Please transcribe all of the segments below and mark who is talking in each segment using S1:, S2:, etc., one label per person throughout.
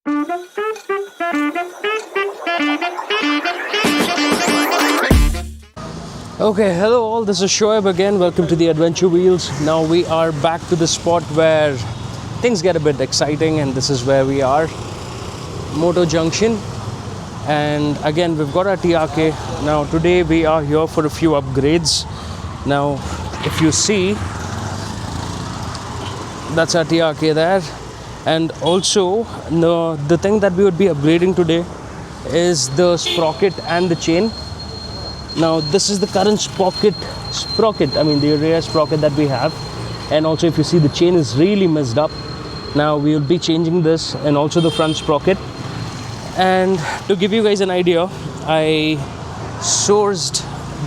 S1: Okay, hello all, this is Shoaib again. Welcome to the Adventure Wheels. Now we are back to the spot where things get a bit exciting, and this is where we are, Moto Junction. And again, we've got our TRK. Now today we are here for a few upgrades. Now if you see, that's our TRK there. And also the thing that we would be upgrading today is the sprocket and the chain. Now this is the current sprocket, I mean the rear sprocket that we have, and also if you see, the chain is really messed up. Now we will be changing this, and also the front sprocket. And to give you guys an idea, I sourced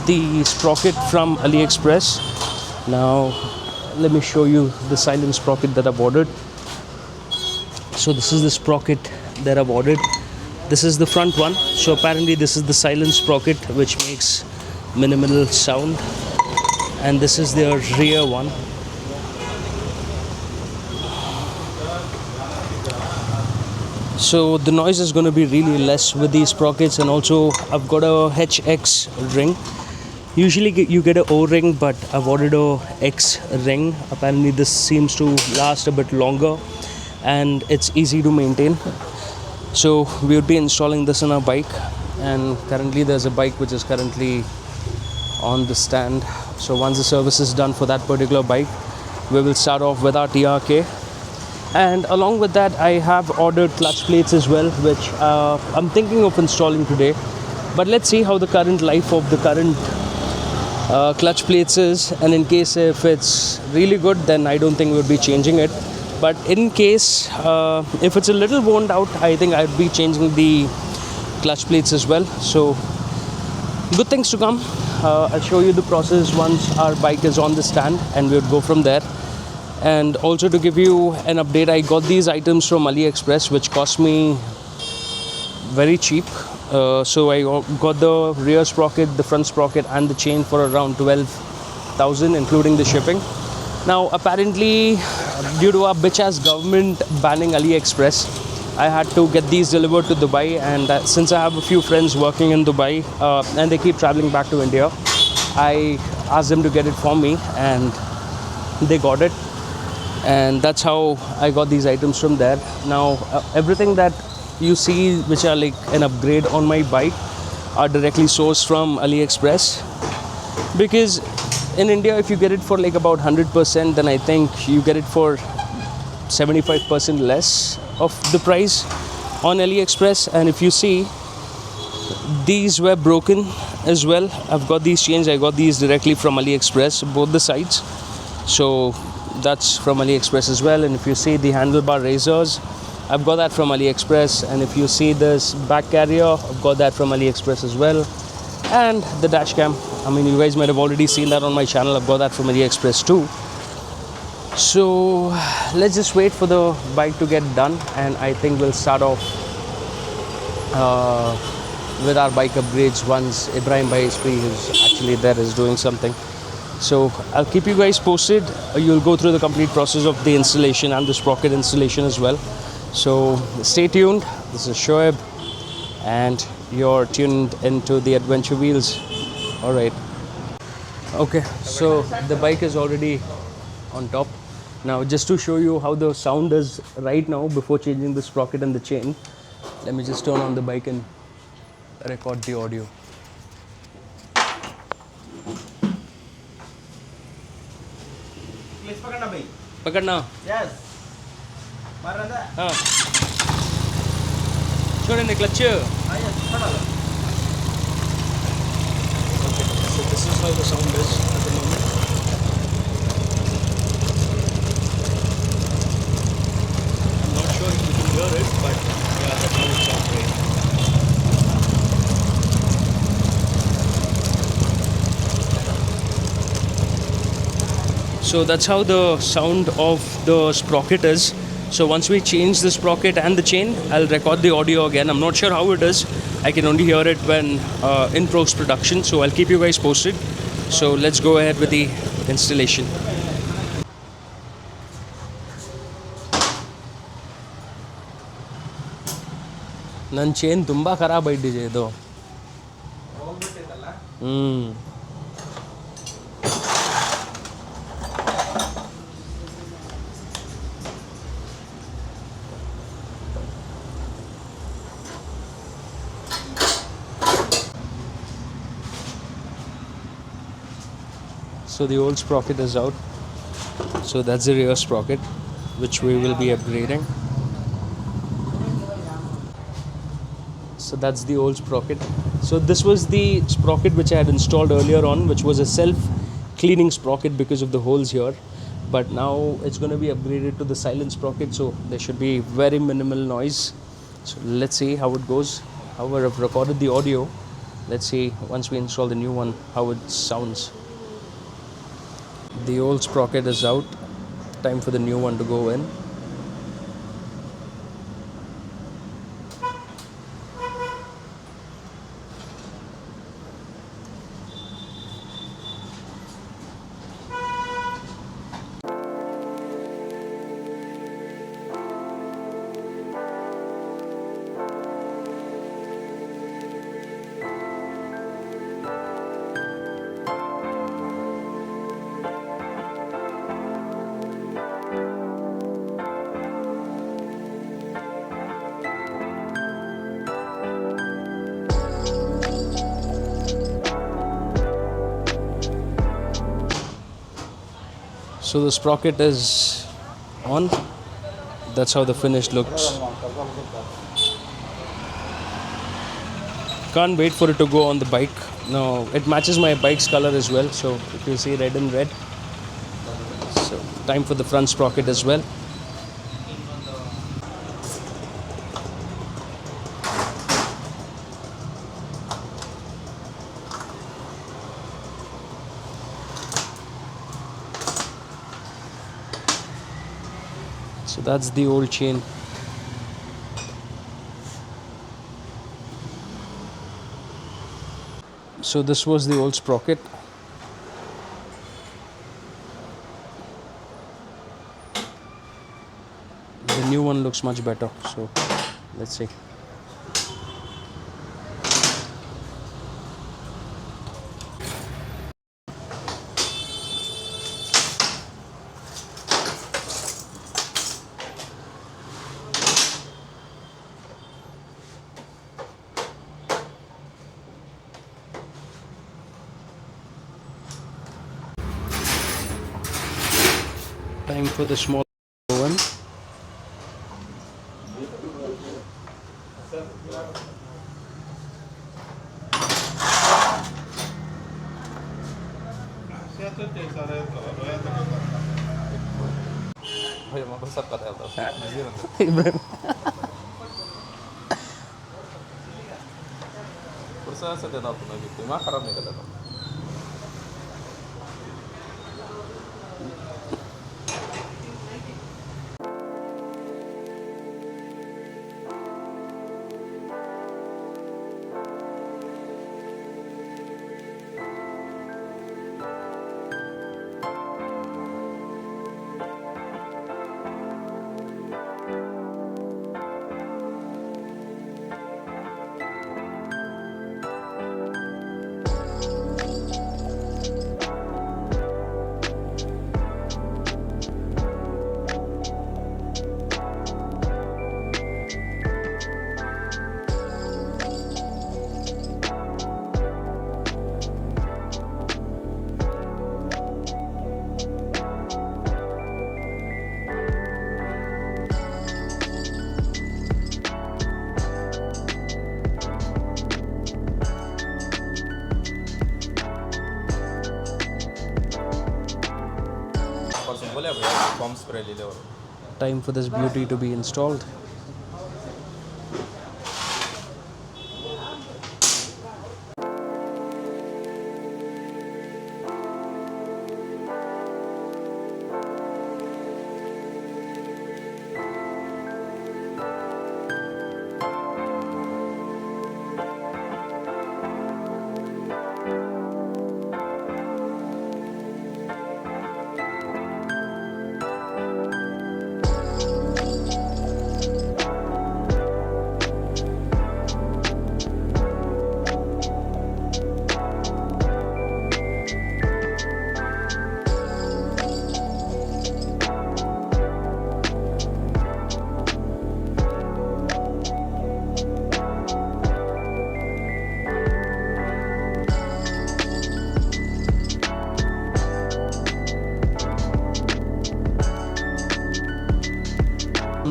S1: the sprocket from AliExpress. Now let me show you the Silent Sprocket that I've ordered. So this is the sprocket that I've ordered. This is the front one. So apparently this is the Silent Sprocket, which makes minimal sound, and this is their rear one. So the noise is going to be really less with these sprockets. And also I've got a HX ring. Usually you get an O ring, but I've ordered a X ring. Apparently this seems to last a bit longer and it's easy to maintain. So we would be installing this in our bike, and currently there's a bike which is currently on the stand. So once the service is done for that particular bike, we will start off with our TRK. And along with that, I have ordered clutch plates as well, which I'm thinking of installing today. But let's see how the current life of the current clutch plates is, and in case if it's really good, then I don't think we'll be changing it. But in case if it's a little worn out, I think I'd be changing the clutch plates as well. So good things to come. I'll show you the process once our bike is on the stand, and we'll go from there. And also to give you an update, I got these items from AliExpress, which cost me very cheap. So I got the rear sprocket, the front sprocket, and the chain for around 12,000, including the shipping. Now apparently, due to our bitch ass government banning AliExpress, I had to get these delivered to Dubai. And since I have a few friends working in Dubai and they keep traveling back to India, I asked them to get it for me, and they got it. And that's how I got these items from there. Now everything that you see which are like an upgrade on my bike are directly sourced from AliExpress, because in India, if you get it for like about 100%, then I think you get it for 75% less of the price on AliExpress. And if you see, these were broken as well. I've got these chains, I got these directly from AliExpress, both the sides. So that's from AliExpress as well. And if you see the handlebar razors, I've got that from AliExpress. And if you see this back carrier, I've got that from AliExpress as well. And the dash cam, I mean, you guys might have already seen that on my channel. I've got that from AliExpress too. So let's just wait for the bike to get done, and I think we'll start off with our bike upgrades once Ibrahim Bhai is free, who's actually there, is doing something. So I'll keep you guys posted. You'll go through the complete process of the installation and the sprocket installation as well. So stay tuned. This is Shoaib, and you're tuned into the Adventure Wheels. All right. Okay, so the bike is already on top. Now just to show you how the sound is right now before changing the sprocket and the chain, let me just turn on the bike and record the audio.
S2: Please पकड़ना भाई.
S1: पकड़ना.
S2: Yes. मार रहा था.
S1: हाँ. छोड़ने clutch.
S2: हाँ yes. पकड़ा लो.
S1: Okay. So this is how the sound is at the moment. I'm not sure if you can hear it, but yeah, that's how it sounds right. So that's how the sound of the sprocket is. So once we change the sprocket and the chain, I'll record the audio again. I'm not sure how it is. I can only hear it when in post-production. So I'll keep you guys posted. So let's go ahead with the installation. ನನ್ನ change ತುಂಬ ಖರಾಬ್ ಆಯ್ತಿದೆ ಇದು.
S2: ಹೋಗ್ಬಿಟ್ಟಿತ್ತಲ್ಲ.
S1: So the old sprocket is out. So that's the rear sprocket, which we will be upgrading. So that's the old sprocket. So this was the sprocket which I had installed earlier on, which was a self-cleaning sprocket because of the holes here. But now it's going to be upgraded to the silent sprocket, so there should be very minimal noise. So let's see how it goes. However, I've recorded the audio. Let's see once we install the new one how it sounds. The old sprocket is out. Time for the new one to go in. So the sprocket is on. That's how the finish looks. Can't wait for it to go on the bike. No, it matches my bike's color as well. So if you see red and red. So time for the front sprocket as well. So that's the old chain. So this was the old sprocket. The new one looks much better. So let's see. Time for the small one. Time for this beauty to be installed.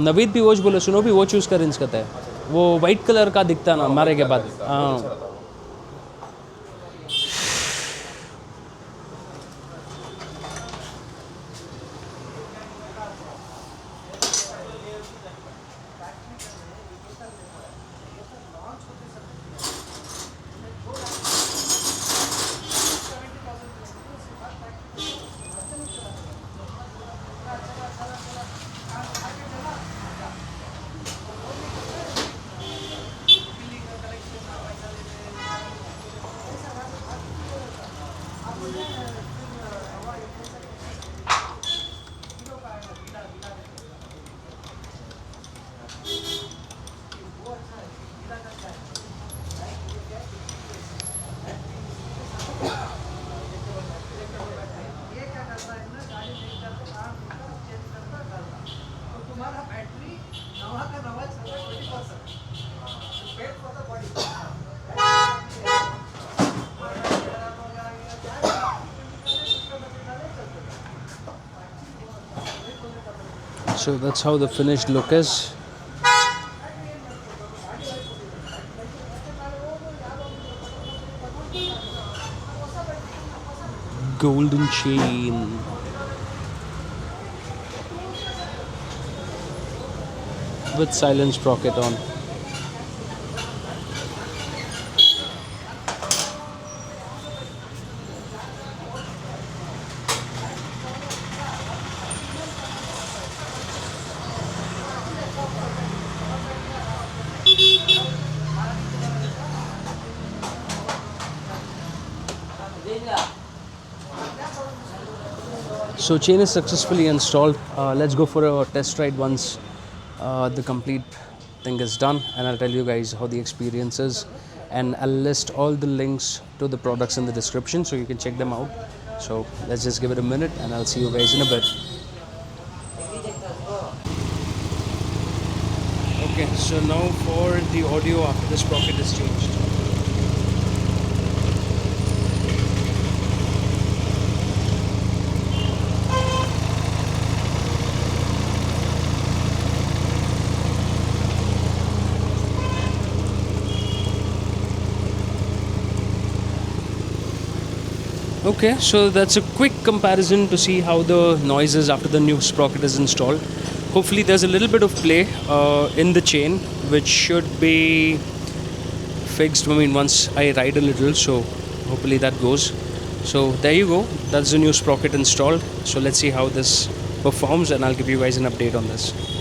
S1: Naveed भी watch बोले, सुनो भी वो choose कर इंस करता है, वो वाइट कलर का दिखता ना मारे के बाद. हाँ. So that's how the finished look is. Golden chain. With Silent Sprocket on. So chain is successfully installed. Let's go for a test ride once the complete thing is done, and I'll tell you guys how the experience is, and I'll list all the links to the products in the description so you can check them out. So let's just give it a minute and I'll see you guys in a bit. Okay, so now for the audio after the sprocket is changed. Okay, so that's a quick comparison to see how the noise is after the new sprocket is installed. Hopefully there's a little bit of play in the chain, which should be fixed, I mean, once I ride a little, so hopefully that goes. So there you go, that's the new sprocket installed. So let's see how this performs and I'll give you guys an update on this.